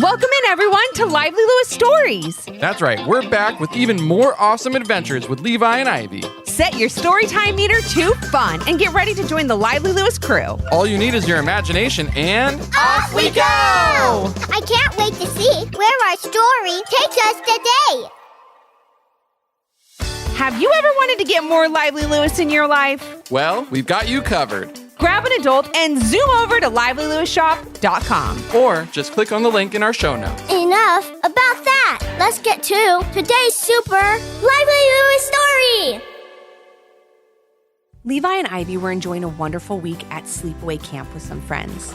Welcome in, everyone, to Lively Lewis Stories. That's right, we're back with even more awesome adventures with Levi and Ivy. Set your storytime meter to fun and get ready to join the Lively Lewis crew. All you need is your imagination and... Off we go! I can't wait to see where our story takes us today. Have you ever wanted to get more Lively Lewis in your life? Well, we've got you covered. Grab an adult and zoom over to livelylewisshop.com. Or just click on the link in our show notes. Enough about that. Let's get to today's super Lively Lewis story. Levi and Ivy were enjoying a wonderful week at sleepaway camp with some friends.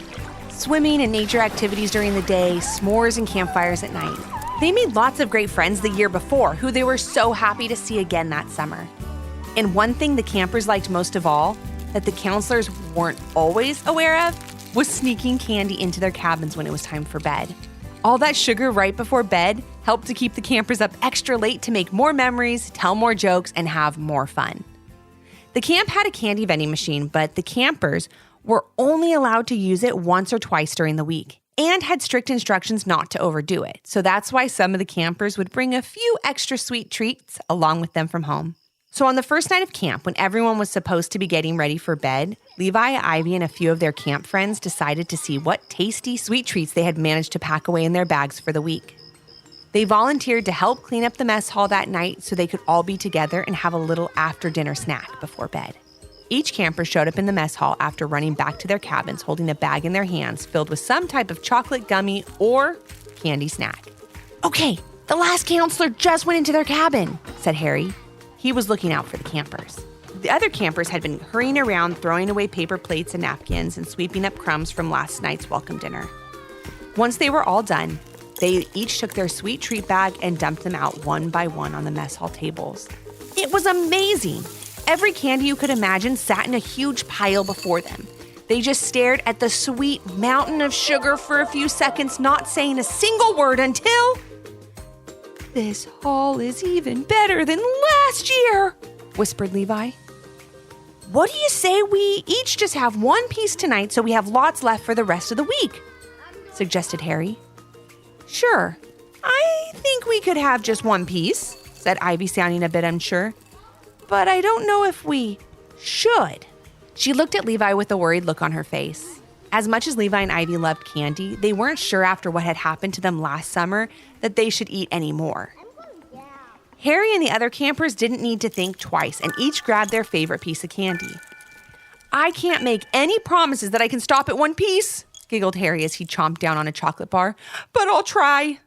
Swimming and nature activities during the day, s'mores and campfires at night. They made lots of great friends the year before who they were so happy to see again that summer. And one thing the campers liked most of all, that the counselors weren't always aware of, was sneaking candy into their cabins when it was time for bed. All that sugar right before bed helped to keep the campers up extra late to make more memories, tell more jokes, and have more fun. The camp had a candy vending machine, but the campers were only allowed to use it once or twice during the week and had strict instructions not to overdo it. So that's why some of the campers would bring a few extra sweet treats along with them from home. So on the first night of camp, when everyone was supposed to be getting ready for bed, Levi, Ivy, and a few of their camp friends decided to see what tasty sweet treats they had managed to pack away in their bags for the week. They volunteered to help clean up the mess hall that night so they could all be together and have a little after-dinner snack before bed. Each camper showed up in the mess hall after running back to their cabins holding a bag in their hands filled with some type of chocolate gummy or candy snack. "Okay, the last counselor just went into their cabin," said Harry. He was looking out for the campers. The other campers had been hurrying around, throwing away paper plates and napkins and sweeping up crumbs from last night's welcome dinner. Once they were all done, they each took their sweet treat bag and dumped them out one by one on the mess hall tables. It was amazing. Every candy you could imagine sat in a huge pile before them. They just stared at the sweet mountain of sugar for a few seconds, not saying a single word until... "This haul is even better than last year," whispered Levi. "What do you say we each just have one piece tonight so we have lots left for the rest of the week?" suggested Harry. "Sure, I think we could have just one piece," said Ivy, sounding a bit unsure. "But I don't know if we should." She looked at Levi with a worried look on her face. As much as Levi and Ivy loved candy, they weren't sure after what had happened to them last summer that they should eat any more. Harry and the other campers didn't need to think twice and each grabbed their favorite piece of candy. "I can't make any promises that I can stop at one piece," giggled Harry as he chomped down on a chocolate bar, "but I'll try."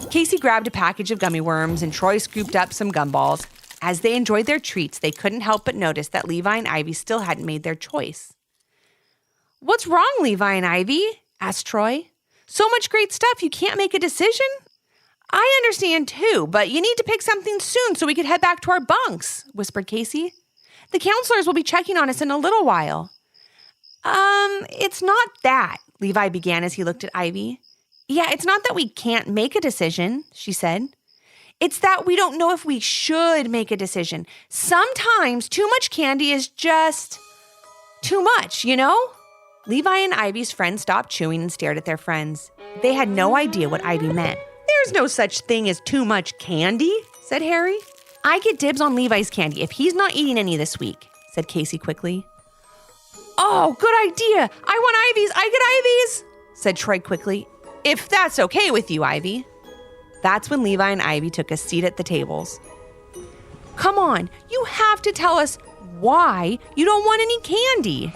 Casey grabbed a package of gummy worms and Troy scooped up some gumballs. As they enjoyed their treats, they couldn't help but notice that Levi and Ivy still hadn't made their choice. "What's wrong, Levi and Ivy?" asked Troy. "So much great stuff, you can't make a decision?" "I understand too, but you need to pick something soon so we could head back to our bunks," whispered Casey. "The counselors will be checking on us in a little while." It's not that," Levi began as he looked at Ivy. "Yeah, it's not that we can't make a decision," she said. "It's that we don't know if we should make a decision. Sometimes too much candy is just too much, you know?" Levi and Ivy's friends stopped chewing and stared at their friends. They had no idea what Ivy meant. "There's no such thing as too much candy," said Harry. "I get dibs on Levi's candy if he's not eating any this week," said Casey quickly. "Oh, good idea. I want Ivy's. I get Ivy's," said Troy quickly. "If that's okay with you, Ivy." That's when Levi and Ivy took a seat at the tables. "Come on, you have to tell us why you don't want any candy,"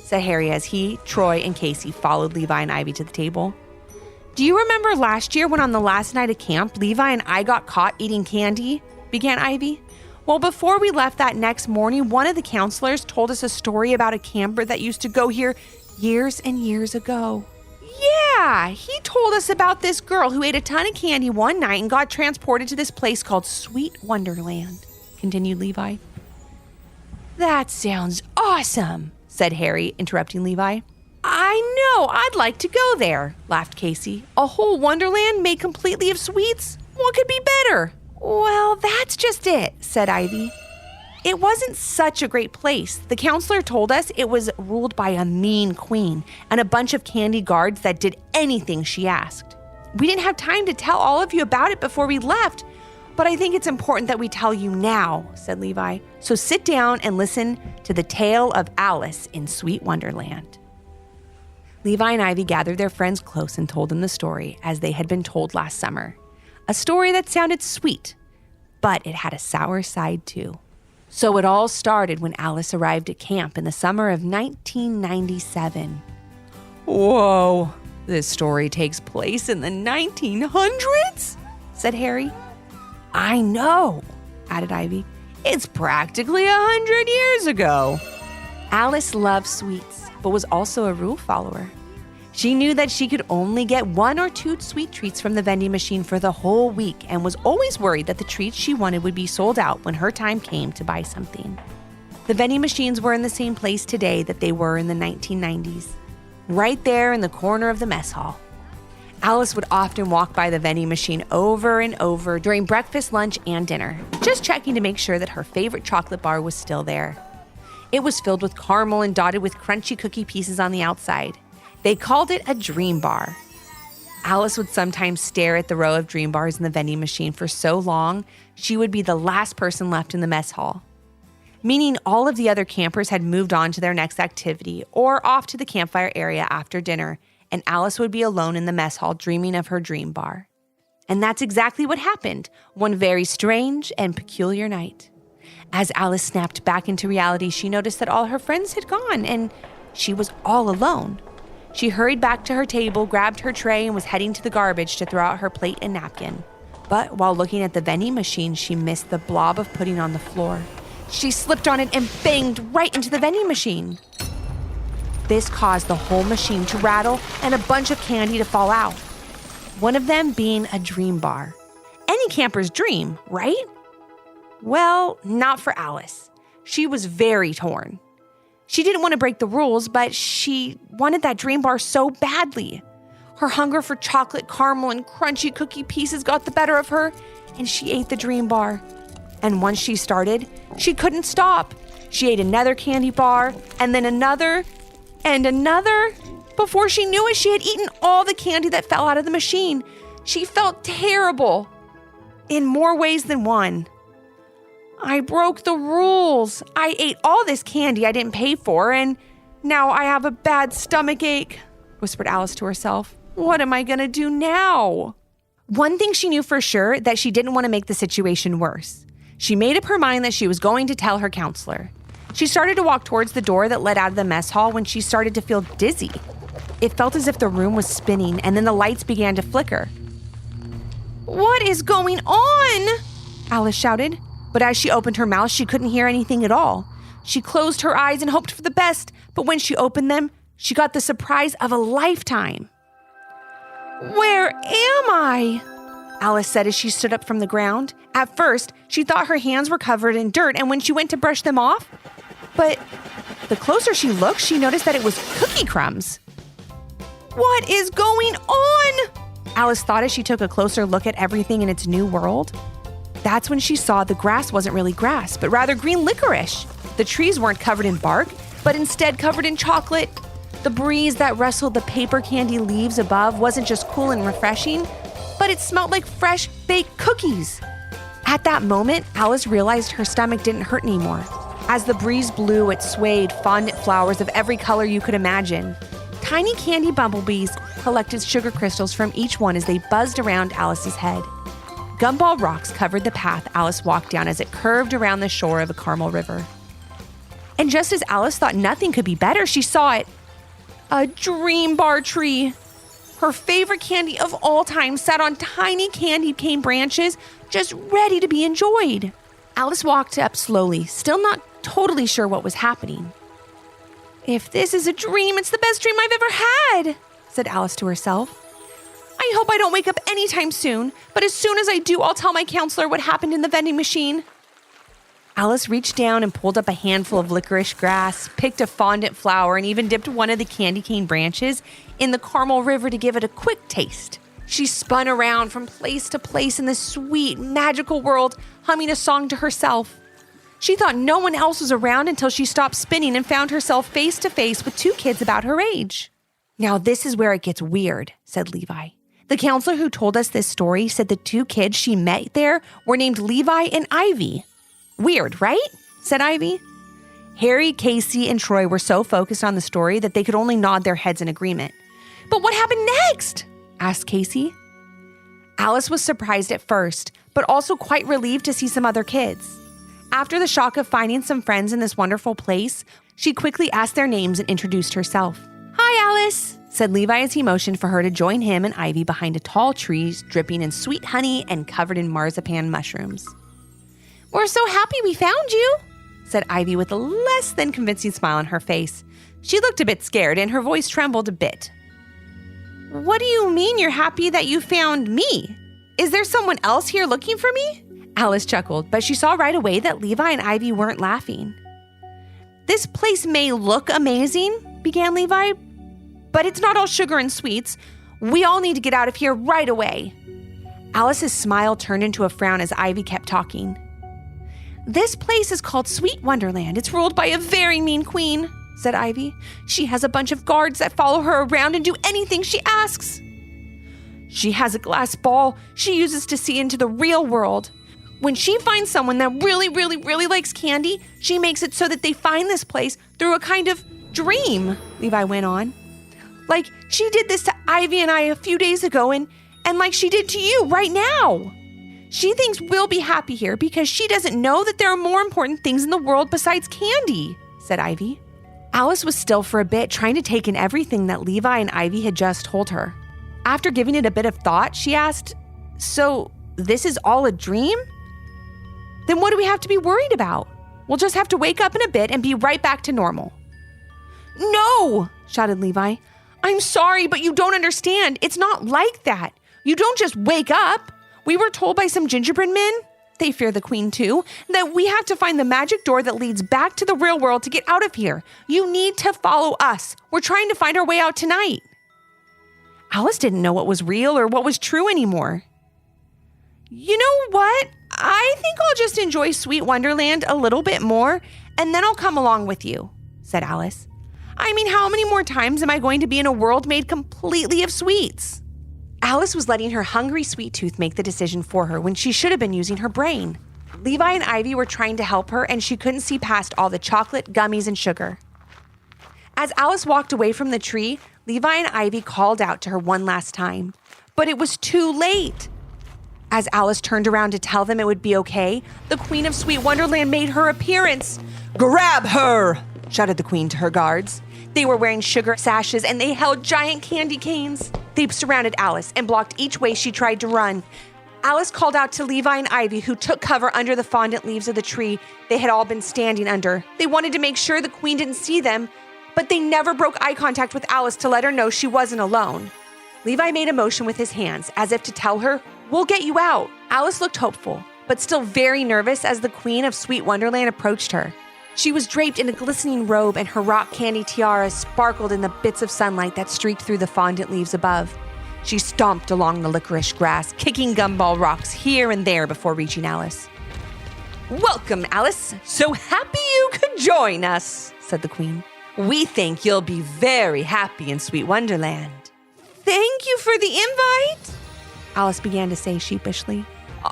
said Harry as he, Troy, and Casey followed Levi and Ivy to the table. "Do you remember last year when on the last night of camp, Levi and I got caught eating candy?" began Ivy. "Well, before we left that next morning, one of the counselors told us a story about a camper that used to go here years and years ago." "Yeah, he told us about this girl who ate a ton of candy one night and got transported to this place called Sweets Wonderland," continued Levi. "That sounds awesome," said Harry, interrupting Levi. "I know, I'd like to go there," laughed Casey. "A whole wonderland made completely of sweets? What could be better?" "Well, that's just it," said Ivy. "It wasn't such a great place. The counselor told us it was ruled by a mean queen and a bunch of candy guards that did anything she asked. We didn't have time to tell all of you about it before we left, but I think it's important that we tell you now, said Levi. So sit down and listen to the tale of Alice in Sweet Wonderland. Levi and Ivy gathered their friends close and told them the story as they had been told last summer. A story that sounded sweet, but it had a sour side too. So it all started when Alice arrived at camp in the summer of 1997. Whoa, this story takes place in the 1900s, said Harry. I know, added Ivy. It's practically 100 years ago. Alice loved sweets, but was also a rule follower. She knew that she could only get 1 or 2 sweet treats from the vending machine for the whole week and was always worried that the treats she wanted would be sold out when her time came to buy something. The vending machines were in the same place today that they were in the 1990s, right there in the corner of the mess hall. Alice would often walk by the vending machine over and over during breakfast, lunch, and dinner, just checking to make sure that her favorite chocolate bar was still there. It was filled with caramel and dotted with crunchy cookie pieces on the outside. They called it a dream bar. Alice would sometimes stare at the row of dream bars in the vending machine for so long, she would be the last person left in the mess hall, meaning all of the other campers had moved on to their next activity or off to the campfire area after dinner, and Alice would be alone in the mess hall dreaming of her dream bar. And that's exactly what happened one very strange and peculiar night. As Alice snapped back into reality, she noticed that all her friends had gone and she was all alone. She hurried back to her table, grabbed her tray, and was heading to the garbage to throw out her plate and napkin. But while looking at the vending machine, she missed the blob of pudding on the floor. She slipped on it and banged right into the vending machine. This caused the whole machine to rattle and a bunch of candy to fall out. One of them being a dream bar. Any camper's dream, right? Well, not for Alice. She was very torn. She didn't want to break the rules, but she wanted that dream bar so badly. Her hunger for chocolate, caramel, and crunchy cookie pieces got the better of her, and she ate the dream bar. And once she started, she couldn't stop. She ate another candy bar, and then another, and another. Before she knew it, she had eaten all the candy that fell out of the machine. She felt terrible in more ways than one. I broke the rules. I ate all this candy I didn't pay for, and now I have a bad stomach ache, whispered Alice to herself. What am I going to do now? One thing she knew for sure, that she didn't want to make the situation worse. She made up her mind that she was going to tell her counselor. She started to walk towards the door that led out of the mess hall when she started to feel dizzy. It felt as if the room was spinning, and then the lights began to flicker. What is going on? Alice shouted. But as she opened her mouth, she couldn't hear anything at all. She closed her eyes and hoped for the best, but when she opened them, she got the surprise of a lifetime. Where am I? Alice said as she stood up from the ground. At first, she thought her hands were covered in dirt, and when she went to brush them off, but the closer she looked, she noticed that it was cookie crumbs. What is going on? Alice thought as she took a closer look at everything in its new world. That's when she saw the grass wasn't really grass, but rather green licorice. The trees weren't covered in bark, but instead covered in chocolate. The breeze that rustled the paper candy leaves above wasn't just cool and refreshing, but it smelled like fresh baked cookies. At that moment, Alice realized her stomach didn't hurt anymore. As the breeze blew, it swayed fondant flowers of every color you could imagine. Tiny candy bumblebees collected sugar crystals from each one as they buzzed around Alice's head. Gumball rocks covered the path Alice walked down as it curved around the shore of a caramel river. And just as Alice thought nothing could be better, she saw it. A dream bar tree. Her favorite candy of all time sat on tiny candy cane branches, just ready to be enjoyed. Alice walked up slowly, still not totally sure what was happening. If this is a dream, it's the best dream I've ever had, said Alice to herself. I hope I don't wake up anytime soon, but as soon as I do, I'll tell my counselor what happened in the vending machine. Alice reached down and pulled up a handful of licorice grass, picked a fondant flower, and even dipped one of the candy cane branches in the caramel river to give it a quick taste. She spun around from place to place in this sweet, magical world, humming a song to herself. She thought no one else was around until she stopped spinning and found herself face to face with 2 kids about her age. Now this is where it gets weird, said Levi. The counselor who told us this story said the two kids she met there were named Levi and Ivy. Weird, right? Said Ivy. Harry, Casey, and Troy were so focused on the story that they could only nod their heads in agreement. But what happened next? Asked Casey. Alice was surprised at first, but also quite relieved to see some other kids. After the shock of finding some friends in this wonderful place, she quickly asked their names and introduced herself. "Hi, Alice," said Levi as he motioned for her to join him and Ivy behind a tall tree dripping in sweet honey and covered in marzipan mushrooms. "We're so happy we found you," said Ivy with a less than convincing smile on her face. She looked a bit scared and her voice trembled a bit. "What do you mean you're happy that you found me? Is there someone else here looking for me?" Alice chuckled, but she saw right away that Levi and Ivy weren't laughing. "This place may look amazing," began Levi, "but it's not all sugar and sweets. We all need to get out of here right away." Alice's smile turned into a frown as Ivy kept talking. "This place is called Sweet Wonderland. It's ruled by a very mean queen," said Ivy. "She has a bunch of guards that follow her around and do anything she asks. She has a glass ball she uses to see into the real world. When she finds someone that really, really, really likes candy, she makes it so that they find this place through a kind of dream," Levi went on. "Like she did this to Ivy and I a few days ago and like she did to you right now. She thinks we'll be happy here because she doesn't know that there are more important things in the world besides candy," said Ivy. Alice was still for a bit, trying to take in everything that Levi and Ivy had just told her. After giving it a bit of thought, she asked, "So this is all a dream? Then what do we have to be worried about? We'll just have to wake up in a bit and be right back to normal." "No!" shouted Levi. "I'm sorry, but you don't understand. It's not like that. You don't just wake up. We were told by some gingerbread men, they fear the queen too, that we have to find the magic door that leads back to the real world to get out of here. You need to follow us. We're trying to find our way out tonight." Alice didn't know what was real or what was true anymore. "You know what? I think I'll just enjoy Sweet Wonderland a little bit more, and then I'll come along with you," said Alice. "I mean, how many more times am I going to be in a world made completely of sweets?" Alice was letting her hungry sweet tooth make the decision for her when she should have been using her brain. Levi and Ivy were trying to help her, and she couldn't see past all the chocolate, gummies, and sugar. As Alice walked away from the tree, Levi and Ivy called out to her one last time, but it was too late. As Alice turned around to tell them it would be okay, the Queen of Sweet Wonderland made her appearance. "Grab her!" shouted the Queen to her guards. They were wearing sugar sashes and they held giant candy canes. They surrounded Alice and blocked each way she tried to run. Alice called out to Levi and Ivy, who took cover under the fondant leaves of the tree they had all been standing under. They wanted to make sure the Queen didn't see them, but they never broke eye contact with Alice to let her know she wasn't alone. Levi made a motion with his hands, as if to tell her, "We'll get you out." Alice looked hopeful, but still very nervous as the Queen of Sweet Wonderland approached her. She was draped in a glistening robe and her rock candy tiara sparkled in the bits of sunlight that streaked through the fondant leaves above. She stomped along the licorice grass, kicking gumball rocks here and there before reaching Alice. "Welcome, Alice. So happy you could join us," said the Queen. "We think you'll be very happy in Sweet Wonderland." "Thank you for the invite," Alice began to say sheepishly.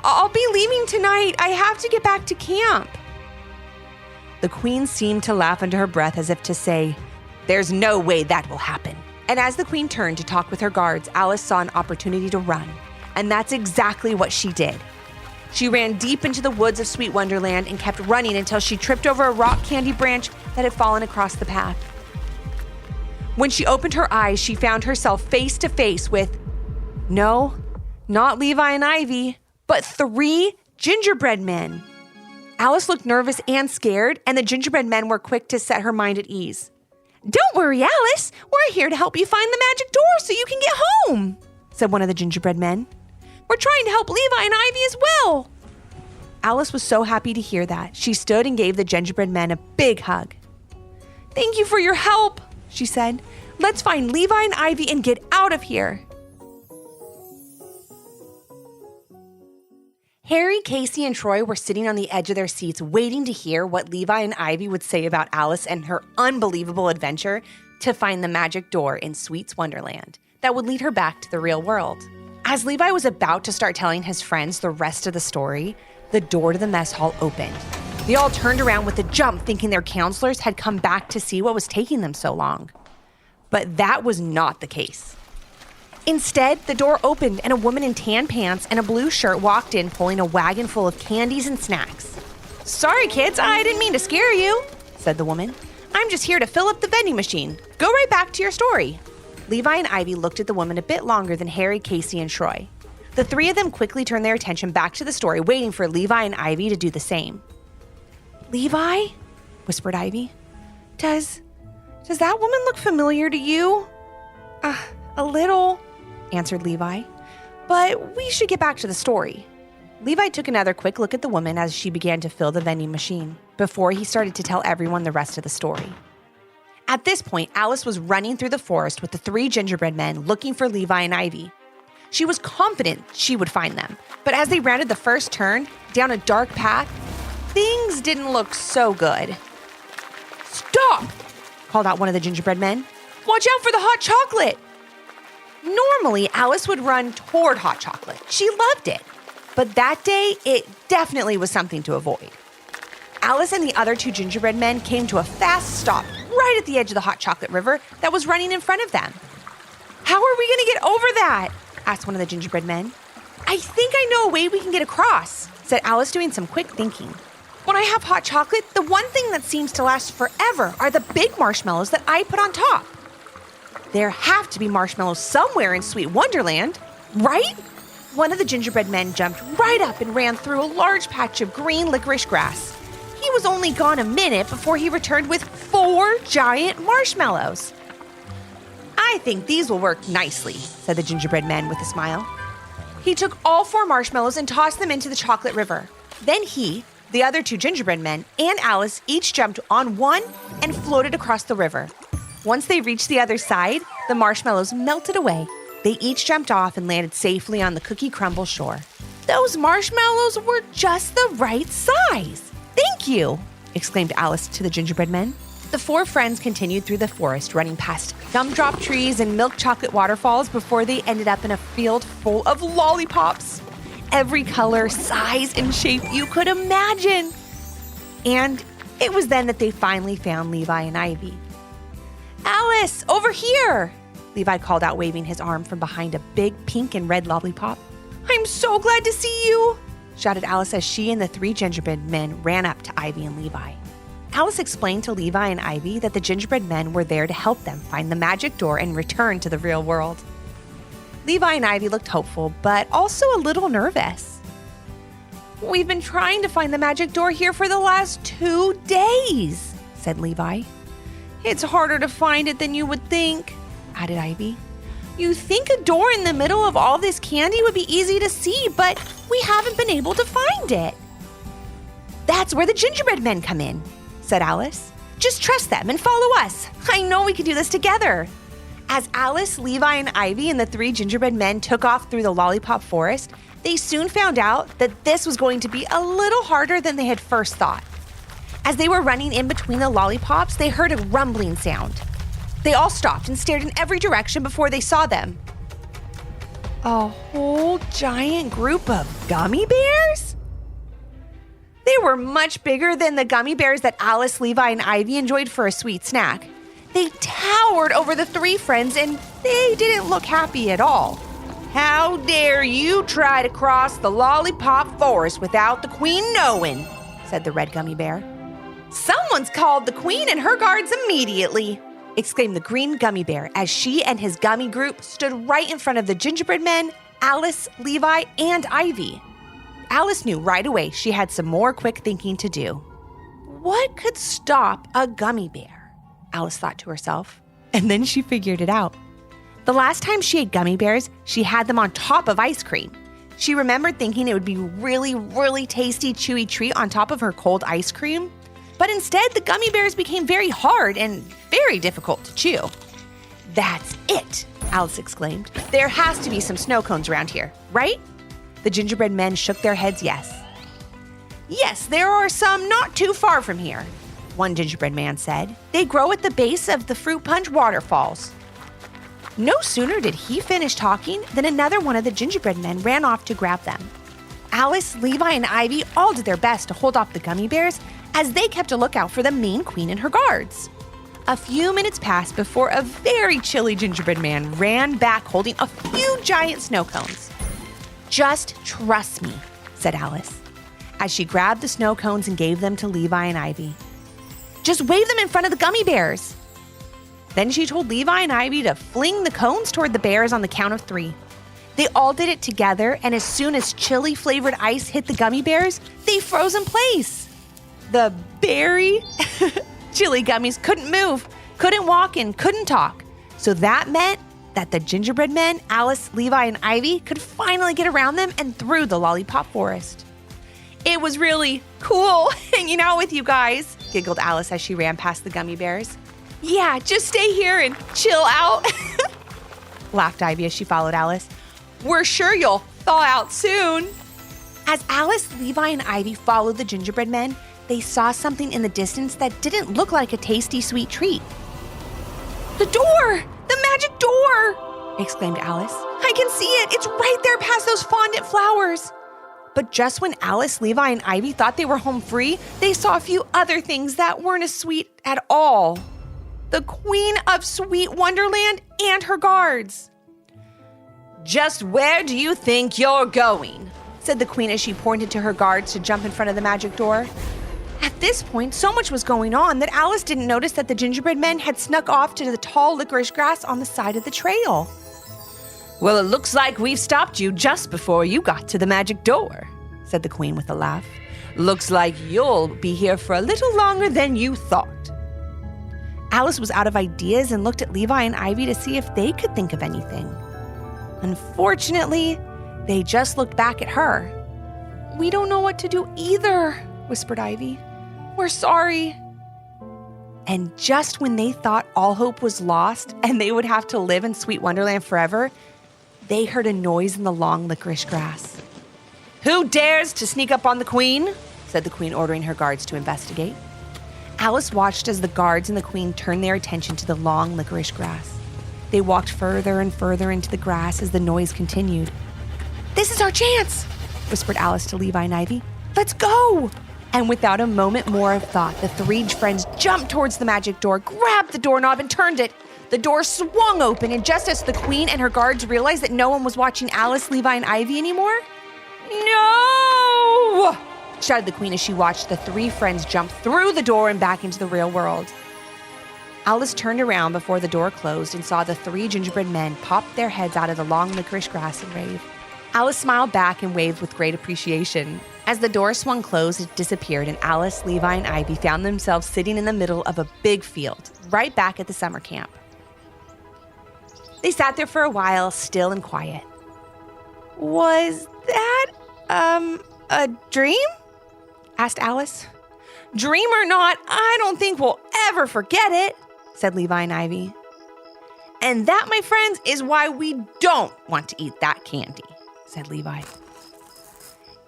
"I'll be leaving tonight. I have to get back to camp." The Queen seemed to laugh under her breath as if to say, "There's no way that will happen." And as the Queen turned to talk with her guards, Alice saw an opportunity to run. And that's exactly what she did. She ran deep into the woods of Sweet Wonderland and kept running until she tripped over a rock candy branch that had fallen across the path. When she opened her eyes, she found herself face to face with, no, not Levi and Ivy, but 3 gingerbread men. Alice looked nervous and scared, and the gingerbread men were quick to set her mind at ease. "Don't worry, Alice. We're here to help you find the magic door so you can get home," said one of the gingerbread men. "We're trying to help Levi and Ivy as well." Alice was so happy to hear that. She stood and gave the gingerbread men a big hug. "Thank you for your help," she said. "Let's find Levi and Ivy and get out of here." Harry, Casey, and Troy were sitting on the edge of their seats waiting to hear what Levi and Ivy would say about Alice and her unbelievable adventure to find the magic door in Sweets Wonderland that would lead her back to the real world. As Levi was about to start telling his friends the rest of the story, the door to the mess hall opened. They all turned around with a jump, thinking their counselors had come back to see what was taking them so long. But that was not the case. Instead, the door opened and a woman in tan pants and a blue shirt walked in pulling a wagon full of candies and snacks. "Sorry, kids, I didn't mean to scare you," said the woman. "I'm just here to fill up the vending machine. Go right back to your story." Levi and Ivy looked at the woman a bit longer than Harry, Casey, and Troy. The three of them quickly turned their attention back to the story, waiting for Levi and Ivy to do the same. "Levi," whispered Ivy, Does that woman look familiar to you?" A little," answered Levi. "But we should get back to the story." Levi took another quick look at the woman as she began to fill the vending machine before he started to tell everyone the rest of the story. At this point, Alice was running through the forest with the three gingerbread men looking for Levi and Ivy. She was confident she would find them, but as they rounded the first turn down a dark path, things didn't look so good. "Stop!" called out one of the gingerbread men. "Watch out for the hot chocolate!" Normally, Alice would run toward hot chocolate. She loved it. But that day, it definitely was something to avoid. Alice and the other two gingerbread men came to a fast stop right at the edge of the hot chocolate river that was running in front of them. "How are we going to get over that?" asked one of the gingerbread men. "I think I know a way we can get across," said Alice, doing some quick thinking. "When I have hot chocolate, the one thing that seems to last forever are the big marshmallows that I put on top. There have to be marshmallows somewhere in Sweet Wonderland, right?" One of the gingerbread men jumped right up and ran through a large patch of green licorice grass. He was only gone a minute before he returned with 4 giant marshmallows. "I think these will work nicely," said the gingerbread man with a smile. He took all 4 marshmallows and tossed them into the chocolate river. Then he, the other 2 gingerbread men, and Alice each jumped on one and floated across the river. Once they reached the other side, the marshmallows melted away. They each jumped off and landed safely on the cookie crumble shore. "Those marshmallows were just the right size. Thank you," exclaimed Alice to the gingerbread men. The 4 friends continued through the forest, running past gumdrop trees and milk chocolate waterfalls before they ended up in a field full of lollipops. Every color, size, and shape you could imagine. And it was then that they finally found Levi and Ivy. "Alice, over here!" Levi called out, waving his arm from behind a big pink and red lollipop. "I'm so glad to see you!" shouted Alice as she and the 3 gingerbread men ran up to Ivy and Levi. Alice explained to Levi and Ivy that the gingerbread men were there to help them find the magic door and return to the real world. Levi and Ivy looked hopeful, but also a little nervous. "We've been trying to find the magic door here for the last 2 days, said Levi. "It's harder to find it than you would think," added Ivy. "You think a door in the middle of all this candy would be easy to see, but we haven't been able to find it." "That's where the gingerbread men come in," said Alice. "Just trust them and follow us. I know we can do this together." As Alice, Levi, and Ivy and the 3 gingerbread men took off through the lollipop forest, they soon found out that this was going to be a little harder than they had first thought. As they were running in between the lollipops, they heard a rumbling sound. They all stopped and stared in every direction before they saw them. A whole giant group of gummy bears? They were much bigger than the gummy bears that Alice, Levi, and Ivy enjoyed for a sweet snack. They towered over the 3 friends, and they didn't look happy at all. "How dare you try to cross the lollipop forest without the queen knowing," said the red gummy bear. "Someone's called the queen and her guards immediately," exclaimed the green gummy bear as she and his gummy group stood right in front of the gingerbread men, Alice, Levi, and Ivy. Alice knew right away she had some more quick thinking to do. What could stop a gummy bear? Alice thought to herself, and then she figured it out. The last time she ate gummy bears, she had them on top of ice cream. She remembered thinking it would be really, really tasty, chewy treat on top of her cold ice cream. But instead, the gummy bears became very hard and very difficult to chew. "That's it," Alice exclaimed. "There has to be some snow cones around here, right?" The gingerbread men shook their heads yes. "Yes, there are some not too far from here," one gingerbread man said. "They grow at the base of the fruit punch waterfalls." No sooner did he finish talking than another one of the gingerbread men ran off to grab them. Alice, Levi, and Ivy all did their best to hold off the gummy bears as they kept a lookout for the main queen and her guards. A few minutes passed before a very chilly gingerbread man ran back holding a few giant snow cones. "Just trust me," said Alice, as she grabbed the snow cones and gave them to Levi and Ivy. "Just wave them in front of the gummy bears." Then she told Levi and Ivy to fling the cones toward the bears on the count of 3. They all did it together, and as soon as chili-flavored ice hit the gummy bears, they froze in place. The berry chili gummies couldn't move, couldn't walk, and couldn't talk. So that meant that the gingerbread men, Alice, Levi, and Ivy, could finally get around them and through the lollipop forest. "It was really cool hanging out with you guys," giggled Alice as she ran past the gummy bears. "Yeah, just stay here and chill out," laughed Ivy as she followed Alice. "We're sure you'll thaw out soon." As Alice, Levi, and Ivy followed the gingerbread men, they saw something in the distance that didn't look like a tasty sweet treat. "The door! The magic door!" exclaimed Alice. "I can see it! It's right there past those fondant flowers!" But just when Alice, Levi, and Ivy thought they were home free, they saw a few other things that weren't as sweet at all. The Queen of Sweet Wonderland and her guards. "Just where do you think you're going?" said the Queen as she pointed to her guards to jump in front of the magic door. At this point, so much was going on that Alice didn't notice that the gingerbread men had snuck off to the tall licorice grass on the side of the trail. "Well, it looks like we've stopped you just before you got to the magic door," said the Queen with a laugh. "Looks like you'll be here for a little longer than you thought." Alice was out of ideas and looked at Levi and Ivy to see if they could think of anything. Unfortunately, they just looked back at her. "We don't know what to do either," whispered Ivy. "We're sorry." And just when they thought all hope was lost and they would have to live in Sweet Wonderland forever, they heard a noise in the long licorice grass. "Who dares to sneak up on the Queen?" said the Queen, ordering her guards to investigate. Alice watched as the guards and the Queen turned their attention to the long licorice grass. They walked further and further into the grass as the noise continued. "This is our chance," whispered Alice to Levi and Ivy. "Let's go!" And without a moment more of thought, the 3 friends jumped towards the magic door, grabbed the doorknob, and turned it. The door swung open, and just as the Queen and her guards realized that no one was watching Alice, Levi, and Ivy anymore, "No!" shouted the Queen as she watched the 3 friends jump through the door and back into the real world. Alice turned around before the door closed and saw the 3 gingerbread men pop their heads out of the long licorice grass and wave. Alice smiled back and waved with great appreciation. As the door swung closed, it disappeared, and Alice, Levi, and Ivy found themselves sitting in the middle of a big field, right back at the summer camp. They sat there for a while, still and quiet. "Was that, a dream?" asked Alice. "Dream or not, I don't think we'll ever forget it," said Levi and Ivy. "And that, my friends, is why we don't want to eat that candy," said Levi.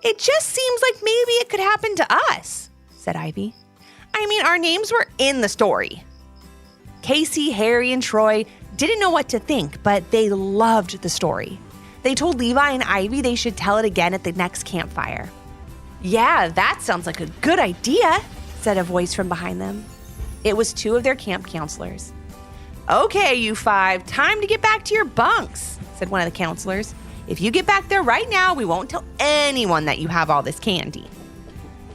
"It just seems like maybe it could happen to us," said Ivy. "I mean, our names were in the story." Casey, Harry, and Troy didn't know what to think, but they loved the story. They told Levi and Ivy they should tell it again at the next campfire. "Yeah, that sounds like a good idea," said a voice from behind them. It was 2 of their camp counselors. "Okay, you 5, time to get back to your bunks," said one of the counselors. "If you get back there right now, we won't tell anyone that you have all this candy."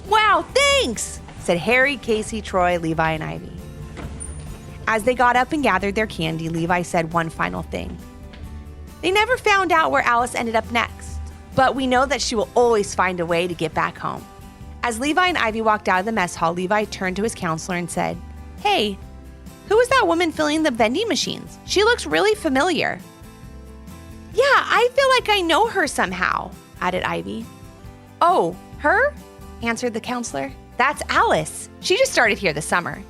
"Wow, thanks," said Harry, Casey, Troy, Levi, and Ivy. As they got up and gathered their candy, Levi said one final thing. "They never found out where Alice ended up next, but we know that she will always find a way to get back home." As Levi and Ivy walked out of the mess hall, Levi turned to his counselor and said, "Hey, who was that woman filling the vending machines? She looks really familiar." "Yeah, I feel like I know her somehow," added Ivy. "Oh, her?" answered the counselor. "That's Alice. She just started here this summer."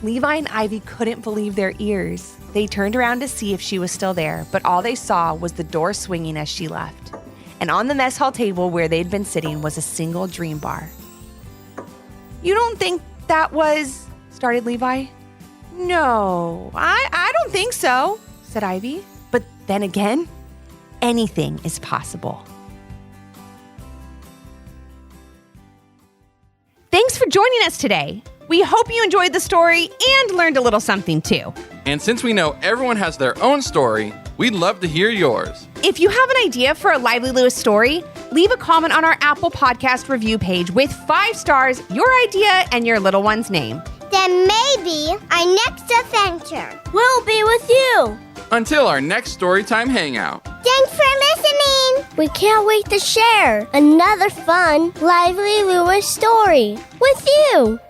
Levi and Ivy couldn't believe their ears. They turned around to see if she was still there, but all they saw was the door swinging as she left. And on the mess hall table where they'd been sitting was a single dream bar. "You don't think that was," started Levi. "No, I don't think so," said Ivy. But then again, anything is possible. Thanks for joining us today. We hope you enjoyed the story and learned a little something too. And since we know everyone has their own story, we'd love to hear yours. If you have an idea for a Lively Lewis story, leave a comment on our Apple Podcast review page with 5 stars, your idea, and your little one's name. Then maybe our next adventure will be with you. Until our next Storytime Hangout. Thanks for listening. We can't wait to share another fun Lively Lewis story with you.